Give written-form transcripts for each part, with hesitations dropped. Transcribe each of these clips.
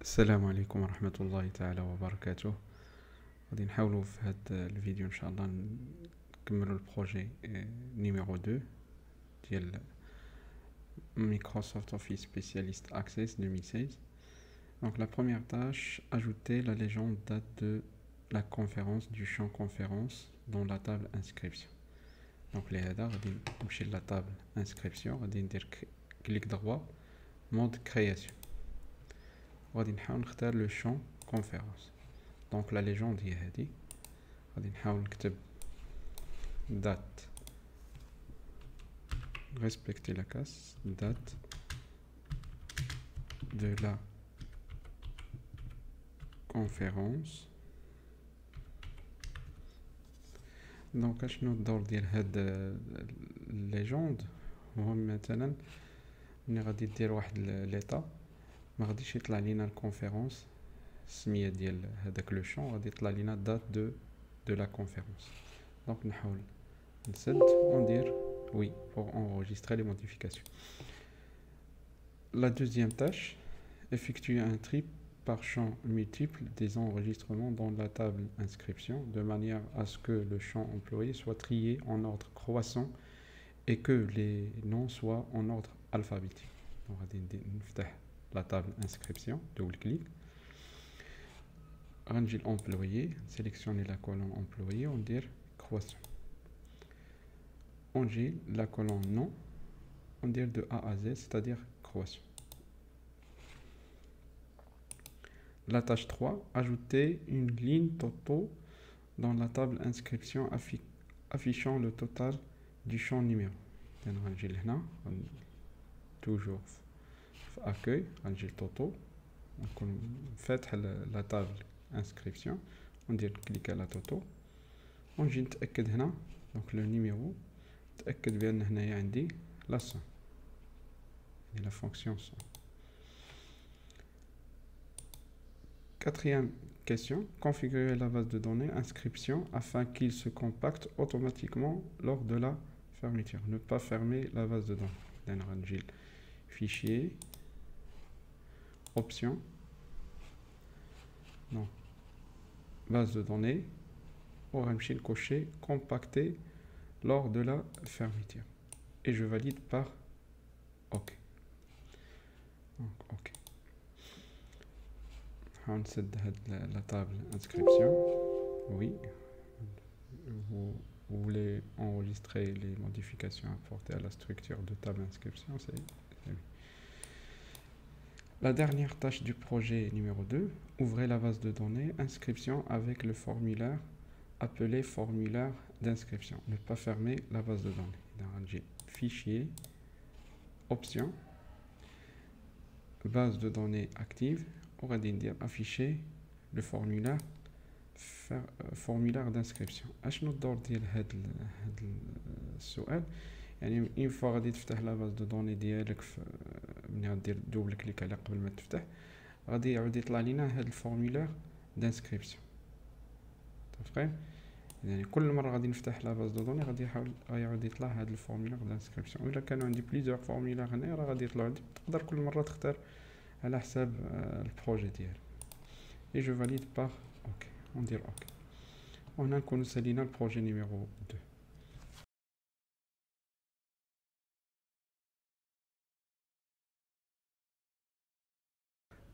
السلام عليكم ورحمة الله تعالى وبركاته. غادي نحاولوا في هذا الفيديو ان شاء الله نكملوا البروجي نيميرو 2 ديال Microsoft Office Specialist Access 2016. Donc la première tâche, ajouter la légende date de la conférence du champ conférence dans la table inscription. Donc les هذا غادي نمشي la table inscription, غادي ندير clic droit mode création. غادي نحاول نختار le champ conférence. Donc la légende هي هذه، غادي نحاول نكتب date، respecter la case date de la conférence. دونك اشنو الدور ديال هاد الليجوند؟ هو مثلا ملي غادي دير واحد ليطا ما غاديش يطلع لينا الكونفيرونس السميه ديال هذاك لو شون، غادي يطلع لينا دات دو لا كونفيرونس. دونك نحاول نسد وندير oui pour enregistrer les modifications. La deuxième tâche, effectuer un tri par champ multiple des enregistrements dans la table inscription de manière à ce que le champ employé soit trié en ordre croissant et que les noms soient en ordre alphabétique. On va نفتح la table inscription, double clic. Range employé, sélectionner la colonne employé, on dit croissant. On dit la colonne nom, on dit de A à Z, c'est-à-dire croissant. La tâche 3, ajouter une ligne Toto dans la table inscription affichant le total du champ numéro. Toujours accueil, Toto. On fait la table inscription, on dit clic à la Toto. On dit donc le numéro. تأكد بأن هنايا عندي la somme et la fonction somme. Quatrième question, configurer la base de données inscription afin qu'il se compacte automatiquement lors de la fermeture. Ne pas fermer la base de données. Fichier, option, non, base de données, on va le cocher compacter lors de la fermeture et je valide par OK. Donc, OK. On cède la table inscription. Oui. Vous voulez enregistrer les modifications apportées à la structure de table inscription, c'est oui. La dernière tâche du projet numéro 2, ouvrez la base de données inscription avec le formulaire appelé formulaire d'inscription. Ne pas fermer la base de données. Dans fichier, option, base de données active, on va dire afficher le formulaire formulaire d'inscription. اشنو الدور ديال هذا السؤال؟ يعني une fois غادي تفتح لا باز دو دوني ديالك ملي غدير دوبل كليك عليه قبل ما تفتح غادي يعاود يطلع لينا هذا الفورمولير دانسكريبسيون. تفهم؟ يعني كل مره غادي نفتح لا باز دو دوني غادي يعاود يطلع هذا الفورمولير دانسكريبسيون. الا كانوا عندي بليزيور فورمولير هنا راه غادي يطلعوا عندي، تقدر كل مره تختار على حساب البروجي ديالك. اي جو فاليد باغ اوكي، ندير اوكي. وهنا نكونوا سالينا البروجي نيميرو 2.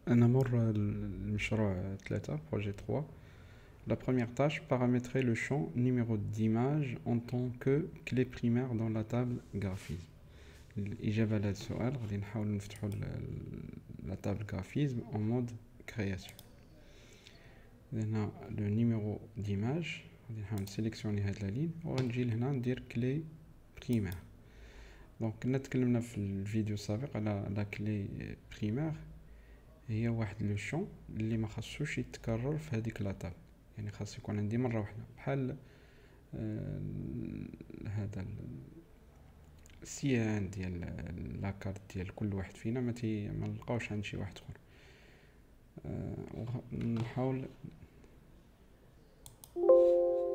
نمر المشروع 3 projet 3. La première tâche, paramétrer le champ numéro d'image en tant que clé primaire dans la table graphisme. الإجابة لهذا السؤال غادي نحاول نفتحوا la table graphisme en mode création. هنا le numéro d'image غادي نحاول نسيليكسيوني هاد لا لين وغنجي لهنا ندير clé primaire. دونك كنا تكلمنا في الفيديو السابق على لا كلي بريمير، هي واحد لو شون اللي ما خاصوش يتكرر في هذيك لاطاب، يعني خاص يكون عندي مره واحده بحال هذا السيان ديال لاكارت ديال كل واحد فينا ما نلقاوش عند شي واحد اخر. نحاول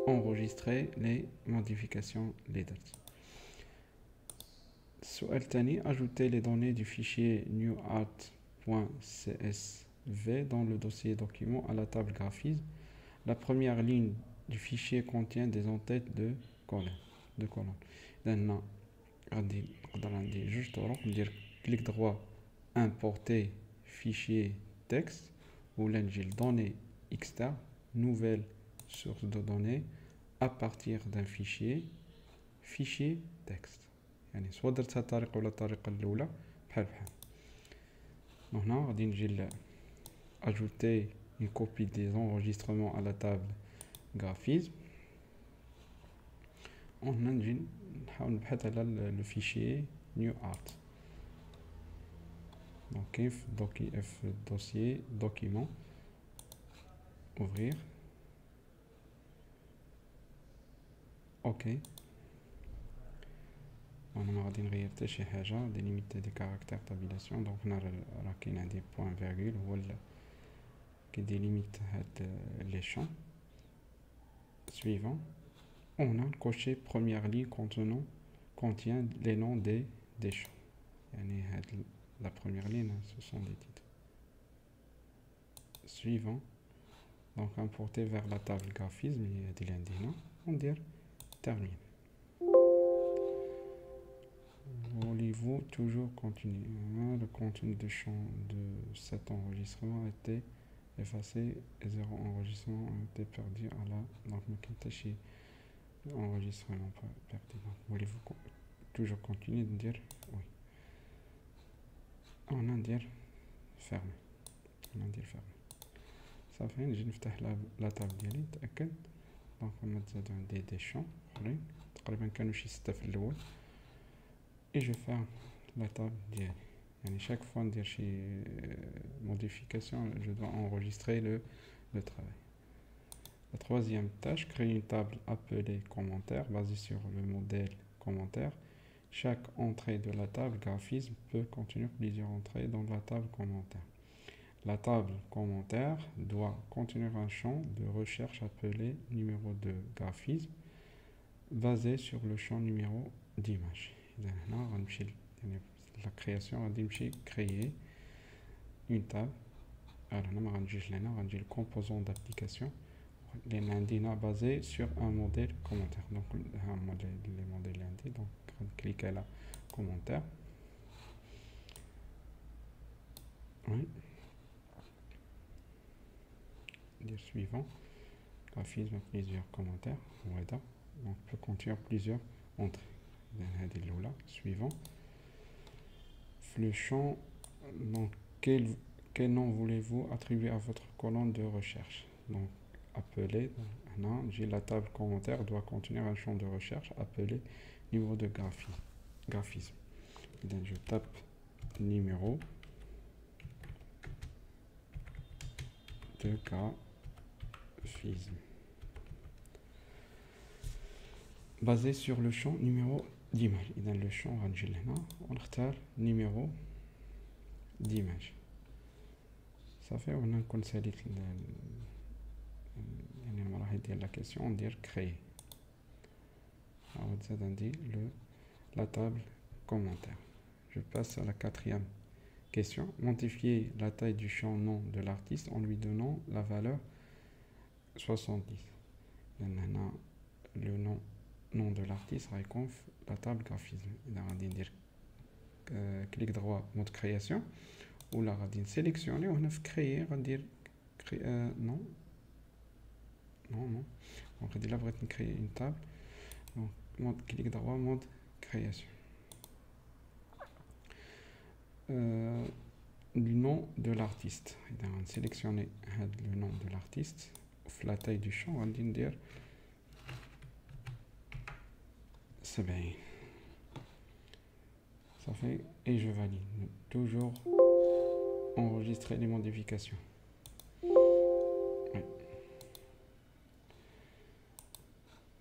enregistrer les modifications les dates. السؤال الثاني، ajouter les données du fichier newart.cs V dans le dossier document à la table graphisme. La première ligne du fichier contient des entêtes de colonnes. لأن غادي نقدر عندي جوج طرق ندير كليك droit importer fichier texte ولا نجي données externe nouvelle source de données à partir d'un fichier texte. يعني سوا درت هاد الطريقة ولا الطريقة الأولى بحال. هنا غادي نجي ajouter une copie des enregistrements à la table graphisme. وهنا نجي نحاول نبحث على le fichier new art. Donc كاين في dossier document ouvrir. OK. انا ما غادي نغير حتى شي حاجه ديليميتي دي كاركتير تابيلاسيون. دونك هنا راه كاين عندي بوين فيرغول هو كيديليميت هاد لي شون suivant. On a coché première ligne contient les noms des champs. يعني la première ligne ce sont des titres. Suivant. Donc importer vers la table graphisme on dit termine. Voulez-vous toujours continuer? Le contenu de champ de cet enregistrement a été effacé et 0 enregistrement a été perdu à la donc enregistrement perdu. Voulez-vous toujours continuer de dire oui? On a dire ferme. Ça fait نجي نفتح la table ديالي نتاكد. دونك هما تزادو عندي دي شون اخرين تقريبا كانوا شي 6 في الاول. Et je ferme la table diali. Yani chaque fois ندير شي modification, je dois enregistrer le travail. La troisième tâche, créer une table appelée commentaire basée sur le modèle commentaire. Chaque entrée de la table graphisme peut contenir plusieurs entrées dans la table commentaire. La table commentaire doit contenir un champ de recherche appelé numéro de graphisme basé sur le champ numéro d'image. La création va créer une table. Alors, on va le composant d'application basé sur un modèle commentaire. Donc, les modèles donc cliquez là commentaire. Oui. Dire suivant. Graphisme plusieurs commentaires. Voilà. Donc, on peut contenir plusieurs entrées. Suivant. Le champ, donc quel nom voulez-vous attribuer à votre colonne de recherche? Donc appelé, j'ai la table commentaire doit contenir un champ de recherche appelé numéro de graphisme. Donc je tape numéro de graphisme basé sur le champ numéro d'image. Et dans le champ on retire numéro d'image. Ça fait on a consolidé la question on dit créer. Alors ça dit la table commentaire. Je passe à la quatrième question. Modifier la taille du champ nom de l'artiste en lui donnant la valeur 70. Le nom de l'artiste réconf la table graphisme. Il a dire clic droit mode création ou là on va sélectionner on va créer on va dire non on va dire là on va créer une table donc mode clic droit mode création. Le nom de l'artiste on va sélectionner le nom de l'artiste la taille du champ on va dire 70. Ça fait et je valide. Toujours enregistrer les modifications. Oui.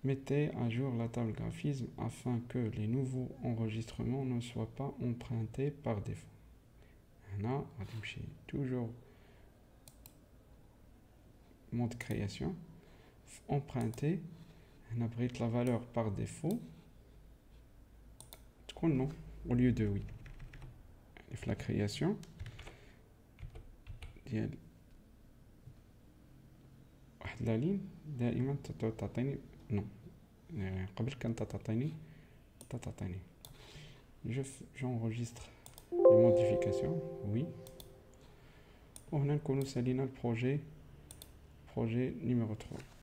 Mettez à jour la table graphisme afin que les nouveaux enregistrements ne soient pas empruntés par défaut. Là, toujours mode création. Emprunter. On abrite la valeur par défaut. Non au lieu de oui. La création ديال واحد لا لين دائما تعطيني نو، يعني قبل كانت تعطيني j'enregistre les modifications oui. وهنا نكونوا سالينا البروجي numéro 3.